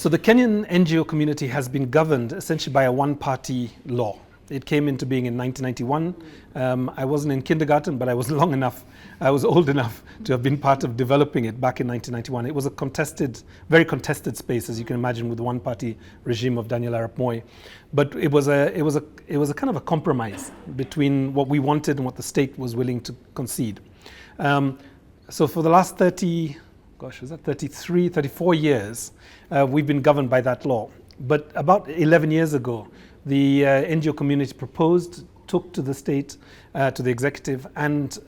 So the Kenyan NGO community has been governed essentially by a one-party law. It came into being in 1991. I wasn't in kindergarten, but I was old enough to have been part of developing it back in 1991. It was a very contested space, as you can imagine, with the one-party regime of Daniel Arap Moi. But it was a kind of a compromise between what we wanted and what the state was willing to concede. So for the last 34 years, we've been governed by that law. But about 11 years ago, the NGO community took to the state, to the executive, and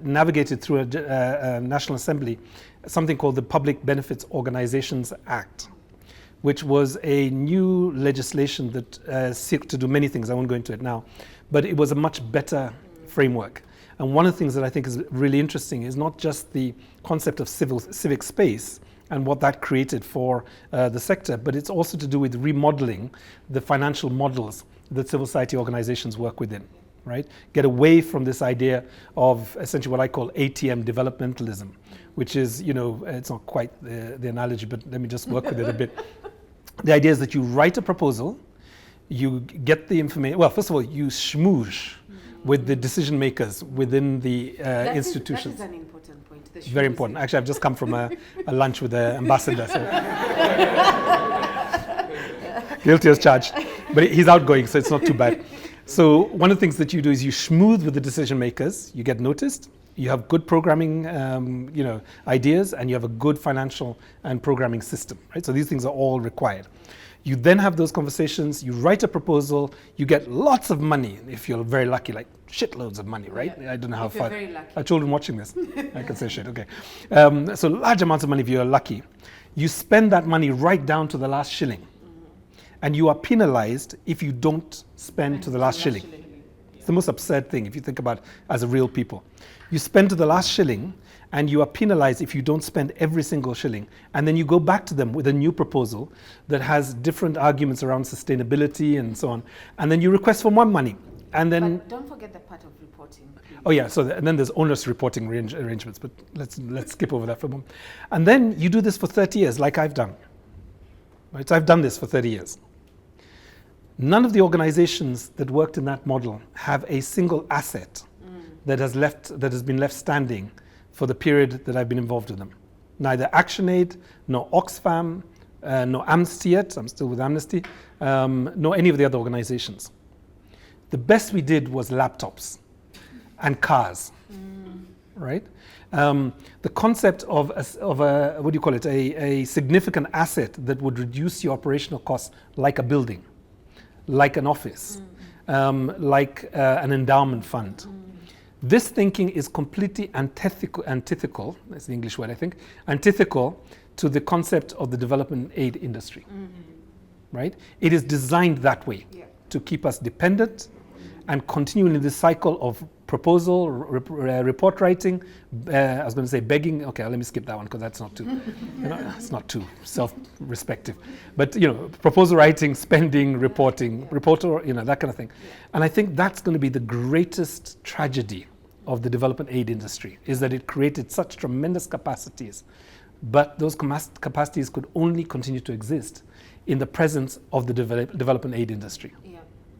navigated through a National Assembly something called the Public Benefits Organizations Act, which was a new legislation that sought to do many things. I won't go into it now, but it was a much better framework. And one of the things that I think is really interesting is not just the concept of civic space and what that created for the sector, but it's also to do with remodeling the financial models that civil society organizations work within, right? Get away from this idea of essentially what I call ATM developmentalism, which is, it's not quite the analogy, but let me just work with it a bit. The idea is that you write a proposal, you get the information, well, first of all, you schmooze with the decision makers within the institutions. That is an important point. Very important. Actually, I've just come from a lunch with the ambassador. So. Guilty as charged. But he's outgoing, so it's not too bad. So one of the things that you do is you schmooze with the decision makers, you get noticed, you have good programming ideas, and you have a good financial and programming system, right? So these things are all required. You then have those conversations, you write a proposal, you get lots of money, if you're very lucky, like shitloads of money, right? Yeah. I don't know how if far. You're very lucky. Are children watching this? I can say shit, okay. So large amounts of money if you're lucky. You spend that money right down to the last shilling. And you are penalized if you don't spend to the last shilling. It's the most absurd thing if you think about it as a real people. You spend to the last shilling, and you are penalized if you don't spend every single shilling. And then you go back to them with a new proposal that has different arguments around sustainability and so on. And then you request for more money. And then but don't forget the part of reporting. Oh yeah, and then there's onerous reporting arrangements, but let's skip over that for a moment. And then you do this for 30 years, like I've done. Right? So I've done this for 30 years. None of the organizations that worked in that model have a single asset that has been left standing for the period that I've been involved with them. Neither ActionAid, nor Oxfam, nor Amnesty yet, I'm still with Amnesty, nor any of the other organizations. The best we did was laptops and cars, right? The concept of a what do you call it, a significant asset that would reduce your operational costs, like a building, like an office, like an endowment fund. This thinking is completely antithetical, that's the English word I think, antithetical to the concept of the development aid industry, right? It is designed that way, to keep us dependent and continue in this cycle of proposal, report writing, I was going to say begging, okay, let me skip that one because that's not too, it's not too self-respective. But, proposal writing, spending, reporting, reporter, that kind of thing. And I think that's going to be the greatest tragedy of the development aid industry, is that it created such tremendous capacities, but those capacities could only continue to exist in the presence of the development aid industry. Yeah.